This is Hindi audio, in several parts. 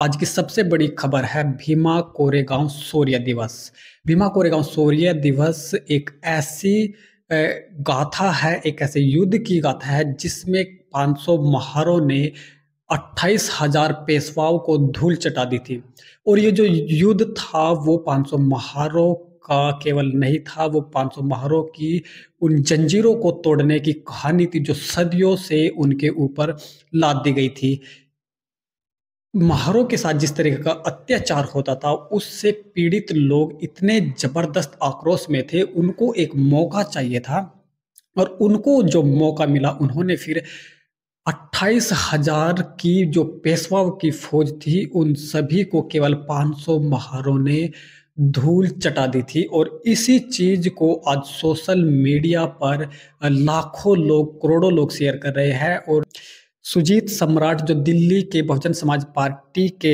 आज की सबसे बड़ी खबर है भीमा कोरेगांव शौर्य दिवस। भीमा कोरेगांव शौर्य दिवस एक ऐसी गाथा है, एक ऐसे युद्ध की गाथा है जिसमें 500 महारों ने 28,000 पेशवाओं को धूल चटा दी थी। और ये जो युद्ध था वो 500 महारों का केवल नहीं था, वो 500 महारों की उन जंजीरों को तोड़ने की कहानी थी जो सदियों से उनके ऊपर लाद दी गई थी। महारों के साथ जिस तरीके का अत्याचार होता था, उससे पीड़ित लोग इतने ज़बरदस्त आक्रोश में थे, उनको एक मौका चाहिए था और उनको जो मौका मिला, उन्होंने फिर 28,000 की जो पेशवाओं की फ़ौज थी, उन सभी को केवल 500 महारों ने धूल चटा दी थी। और इसी चीज़ को आज सोशल मीडिया पर लाखों लोग, करोड़ों लोग शेयर कर रहे हैं। और सुजीत सम्राट जो दिल्ली के बहुजन समाज पार्टी के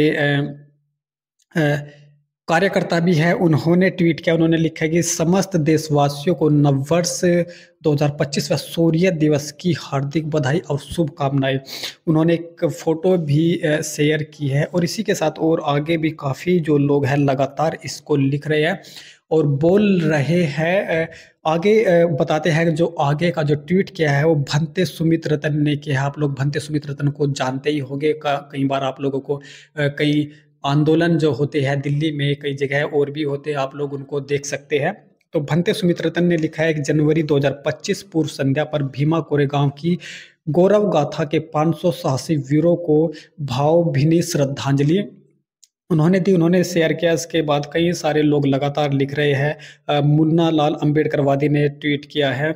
कार्यकर्ता भी है, उन्होंने ट्वीट किया, उन्होंने लिखा कि समस्त देशवासियों को नववर्ष 2025 व शौर्य दिवस की हार्दिक बधाई और शुभकामनाएं। उन्होंने एक फोटो भी शेयर की है और इसी के साथ और आगे भी काफ़ी जो लोग हैं लगातार इसको लिख रहे हैं और बोल रहे हैं। आगे बताते हैं कि जो आगे का जो ट्वीट किया है वो भंते सुमित रतन ने किया है। आप लोग भंते सुमित रतन को जानते ही होंगे, कई बार आप लोगों को कई आंदोलन जो होते हैं दिल्ली में, कई जगह और भी होते हैं, आप लोग उनको देख सकते हैं। तो भंते सुमित्रतन ने लिखा है कि जनवरी 2025 पूर्व संध्या पर भीमा कोरेगांव की गौरव गाथा के 500 साहसी वीरों को भावभीनी श्रद्धांजलि उन्होंने शेयर किया। इसके बाद कई सारे लोग लगातार लिख रहे हैं। मुन्ना लाल अंबेडकरवादी ने ट्वीट किया है,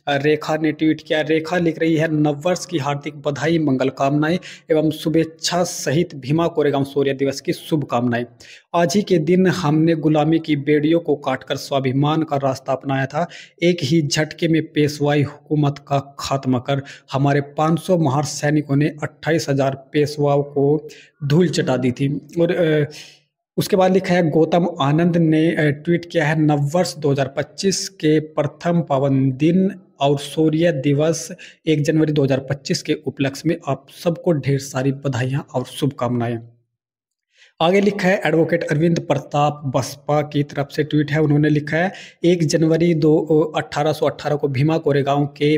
रेखा ने ट्वीट किया। रेखा लिख रही है, नववर्ष की हार्दिक बधाई, मंगल कामनाएं एवं शुभेच्छा सहित भीमा कोरेगांव शौर्य दिवस की शुभकामनाएं। आज ही के दिन हमने गुलामी की बेड़ियों को काटकर स्वाभिमान का रास्ता अपनाया था। एक ही झटके में पेशवाई हुकूमत का खात्मा कर हमारे 500 महार सैनिकों ने 28,000 पेशवाओं को धूल चटा दी थी। और उसके बाद लिखा है, गौतम आनंद ने ट्वीट किया है, नववर्ष 2025 के प्रथम पावन दिन और शौर्य दिवस 1 जनवरी 2025 के उपलक्ष्य में आप सबको ढेर सारी बधाइयां और शुभकामनाएं। आगे लिखा है, एडवोकेट अरविंद प्रताप बसपा की तरफ से ट्वीट है। उन्होंने लिखा है, 1 जनवरी 1818 को भीमा कोरेगांव के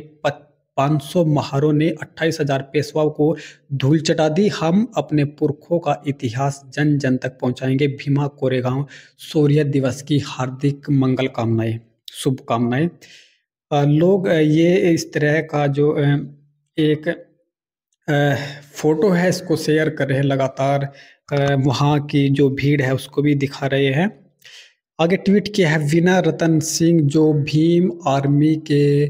500 महारों ने 28,000 पेशवाओं को धूल चटा दी। हम अपने पुरखों का इतिहास जन जन तक पहुंचाएंगे। भीमा कोरेगांव शौर्य दिवस की हार्दिक मंगल कामनाएं, शुभकामनाएं। लोग ये इस तरह का जो एक फोटो है इसको शेयर कर रहे हैं लगातार। वहाँ की जो भीड़ है उसको भी दिखा रहे हैं। आगे ट्वीट किया है वीना रतन सिंह, जो भीम आर्मी के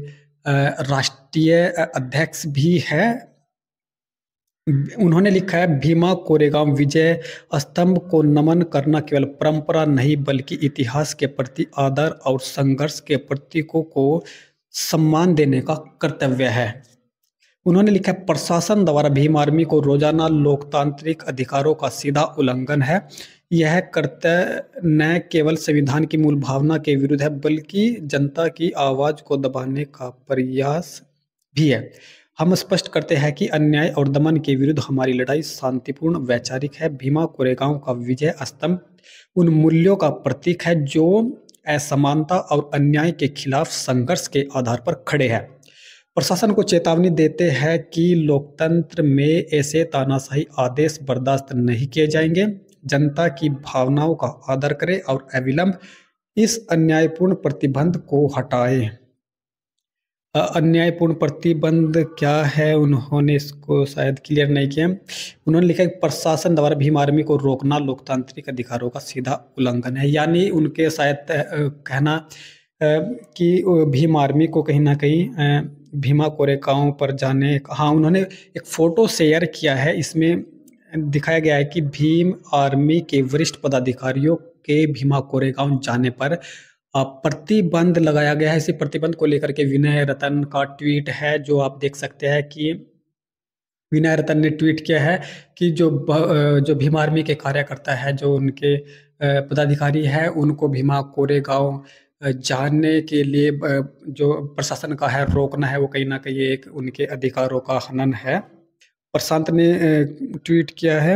राष्ट्रीय अध्यक्ष भी है। उन्होंने लिखा है, भीमा कोरेगांव विजय स्तंभ को नमन करना केवल परंपरा नहीं बल्कि इतिहास के प्रति आदर और संघर्ष के प्रतीकों को सम्मान देने का कर्तव्य है। उन्होंने लिखा, प्रशासन द्वारा भीम आर्मी को रोजाना लोकतांत्रिक अधिकारों का सीधा उल्लंघन है। यह कर्तव्य न केवल संविधान की मूल भावना के विरुद्ध है बल्कि जनता की आवाज को दबाने का प्रयास भी है। हम स्पष्ट करते हैं कि अन्याय और दमन के विरुद्ध हमारी लड़ाई शांतिपूर्ण वैचारिक है। भीमा कोरेगांव का विजय स्तंभ उन मूल्यों का प्रतीक है जो असमानता और अन्याय के खिलाफ संघर्ष के आधार पर खड़े हैं। प्रशासन को चेतावनी देते हैं कि लोकतंत्र में ऐसे तानाशाही आदेश बर्दाश्त नहीं किए जाएंगे। जनता की भावनाओं का आदर करें और अविलंब इस अन्यायपूर्ण प्रतिबंध को हटाएं। अन्यायपूर्ण प्रतिबंध क्या है, उन्होंने इसको शायद क्लियर नहीं किया। उन्होंने लिखा कि प्रशासन द्वारा भीम आर्मी को रोकना लोकतांत्रिक अधिकारों का सीधा उल्लंघन है। यानी उनके शायद कहना कि भीम आर्मी को कहीं ना कहीं भीमा कोरेगांव पर जाने, हाँ, उन्होंने एक फोटो शेयर किया है। इसमें दिखाया गया है कि भीम आर्मी के वरिष्ठ पदाधिकारियों के भीमा कोरेगांव जाने पर प्रतिबंध लगाया गया है। इसी प्रतिबंध को लेकर के विनय रतन का ट्वीट है, जो आप देख सकते हैं कि विनय रतन ने ट्वीट किया है कि जो भीम आर्मी के कार्यकर्ता है, जो उनके पदाधिकारी है, उनको भीमा कोरेगांव जाने के लिए जो प्रशासन का है रोकना है, वो कहीं ना कहीं एक उनके अधिकारों का हनन है। प्रशांत ने ट्वीट किया है,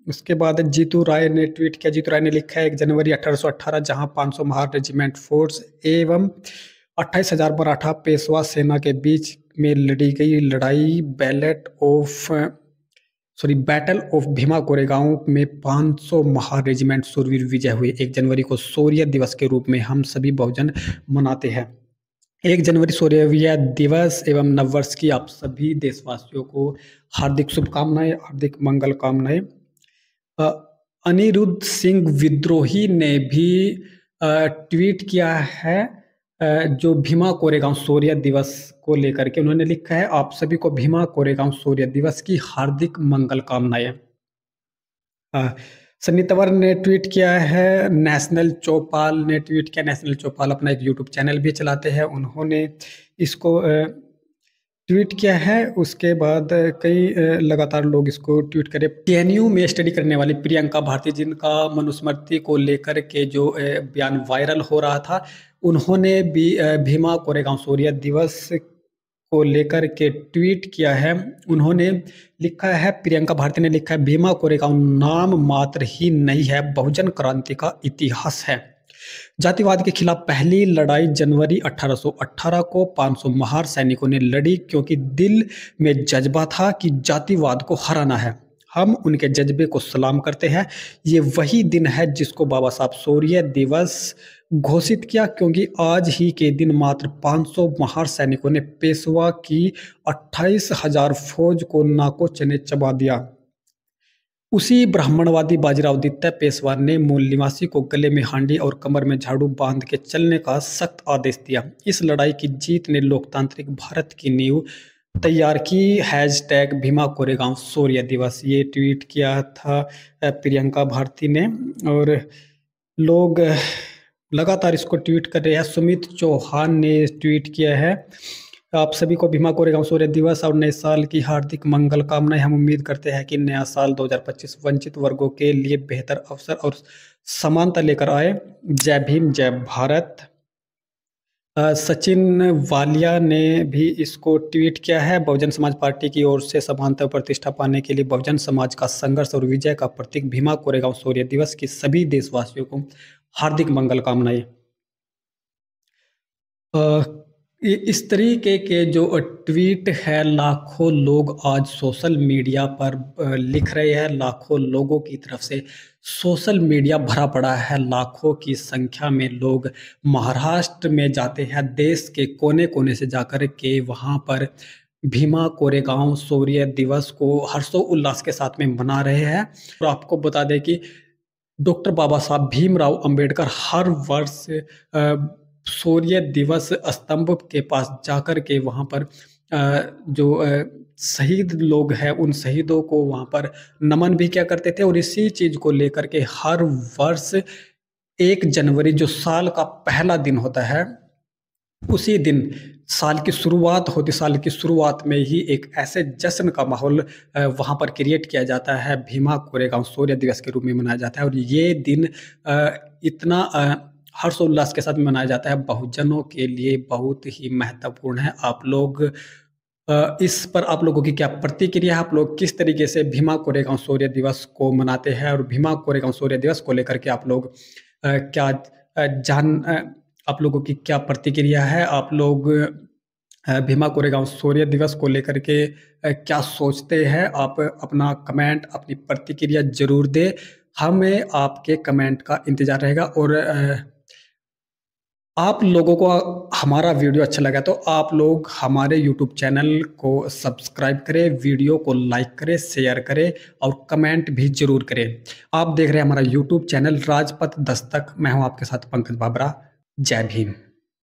उसके बाद जीतू राय ने ट्वीट किया। जीतू राय ने लिखा है 1 जनवरी 1818 जहां 500 महार रेजिमेंट फोर्स एवं 28,000 मराठा पेशवा सेना के बीच में लड़ी गई लड़ाई बैटल ऑफ भीमा कोरेगांव में 500 महार रेजिमेंट शूरवीर विजय हुए। 1 जनवरी को शौर्य दिवस के रूप में हम सभी बहुजन मनाते हैं। 1 जनवरी शौर्य दिवस एवं नववर्ष की आप सभी देशवासियों को हार्दिक शुभकामनाएं, हार्दिक मंगल कामनाएं। अनिरुद्ध सिंह विद्रोही ने भी ट्वीट किया है जो भीमा कोरेगांव शौर्य दिवस को लेकर के। उन्होंने लिखा है, आप सभी को भीमा कोरेगांव शौर्य दिवस की हार्दिक मंगल कामनाएं। सन्नी तंवर ने ट्वीट किया है। नेशनल चौपाल ने ट्वीट किया। नेशनल चौपाल अपना एक यूट्यूब चैनल भी चलाते हैं। उन्होंने इसको ट्वीट किया है। उसके बाद कई लगातार लोग इसको ट्वीट करें। केएनयू में स्टडी करने वाली प्रियंका भारती, जिनका मनुस्मृति को लेकर के जो बयान वायरल हो रहा था, उन्होंने भी भीमा कोरेगांव शौर्य दिवस को लेकर के ट्वीट किया है। उन्होंने लिखा है, प्रियंका भारती ने लिखा है, भीमा कोरेगांव नाम मात्र ही नहीं है, बहुजन क्रांति का इतिहास है। जातिवाद के खिलाफ पहली लड़ाई जनवरी 1818 को 500 महार सैनिकों ने लड़ी, क्योंकि दिल में जज्बा था कि जातिवाद को हराना है। हम उनके जज्बे को सलाम करते हैं। ये वही दिन है जिसको बाबा साहब शौर्य दिवस घोषित किया, क्योंकि आज ही के दिन मात्र 500 महार सैनिकों ने पेशवा की 28,000 फौज को नाको चने चबा दिया। उसी ब्राह्मणवादी बाजीराव द्वितीय पेशवा ने मूल निवासी को गले में हांडी और कमर में झाड़ू बांध के चलने का सख्त आदेश दिया। इस लड़ाई की जीत ने लोकतांत्रिक भारत की नींव तैयार की। हैशटैग भीमा कोरेगांव शौर्य दिवस, ये ट्वीट किया था प्रियंका भारती ने, और लोग लगातार इसको ट्वीट कर रहे हैं। सुमित चौहान ने ट्वीट किया है, आप सभी को भीमा कोरेगांव शौर्य दिवस और नए साल की हार्दिक मंगल कामनाएं। हम उम्मीद करते हैं कि नया साल 2025 वंचित वर्गों के लिए बेहतर अवसर और समानता लेकर आए। जय भीम, जय भारत। सचिन वालिया ने भी इसको ट्वीट किया है। बहुजन समाज पार्टी की ओर से समानता और प्रतिष्ठा पाने के लिए बहुजन समाज का संघर्ष और विजय का प्रतीक भीमा कोरेगांव शौर्य दिवस की सभी देशवासियों को हार्दिक मंगल कामनाएं। इस तरीके के जो ट्वीट है, लाखों लोग आज सोशल मीडिया पर लिख रहे हैं। लाखों लोगों की तरफ से सोशल मीडिया भरा पड़ा है। लाखों की संख्या में लोग महाराष्ट्र में जाते हैं, देश के कोने कोने से जाकर के वहाँ पर भीमा कोरेगांव शौर्य दिवस को हर्षोल्लास के साथ में मना रहे हैं। और आपको बता दें कि डॉक्टर बाबा साहब भीमराव अंबेडकर हर वर्ष शौर्य दिवस स्तंभ के पास जाकर के वहाँ पर जो शहीद लोग हैं, उन शहीदों को वहाँ पर नमन भी किया करते थे। और इसी चीज़ को लेकर के हर वर्ष 1 जनवरी जो साल का पहला दिन होता है, उसी दिन साल की शुरुआत होती, साल की शुरुआत में ही एक ऐसे जश्न का माहौल वहाँ पर क्रिएट किया जाता है, भीमा कोरेगांव शौर्य दिवस के रूप में मनाया जाता है। और ये दिन इतना हर्षोल्लास के साथ मनाया जाता है, बहुजनों के लिए बहुत ही महत्वपूर्ण है। आप लोग इस पर आप लोगों की क्या प्रतिक्रिया है? आप लोग किस तरीके से भीमा कोरेगांव शौर्य दिवस को मनाते हैं? और भीमा कोरेगांव शौर्य दिवस को लेकर के आप लोग आप लोगों की क्या प्रतिक्रिया है? आप लोग भीमा कोरेगांव शौर्य दिवस को लेकर के क्या सोचते हैं? आप अपना कमेंट, अपनी प्रतिक्रिया जरूर दें। हमें आपके कमेंट का इंतजार रहेगा। और आप लोगों को हमारा वीडियो अच्छा लगा तो आप लोग हमारे YouTube चैनल को सब्सक्राइब करें, वीडियो को लाइक करें, शेयर करें और कमेंट भी जरूर करें। आप देख रहे हैं हमारा YouTube चैनल राजपथ दस्तक। मैं हूं आपके साथ पंकज बाबरा। जय भीम।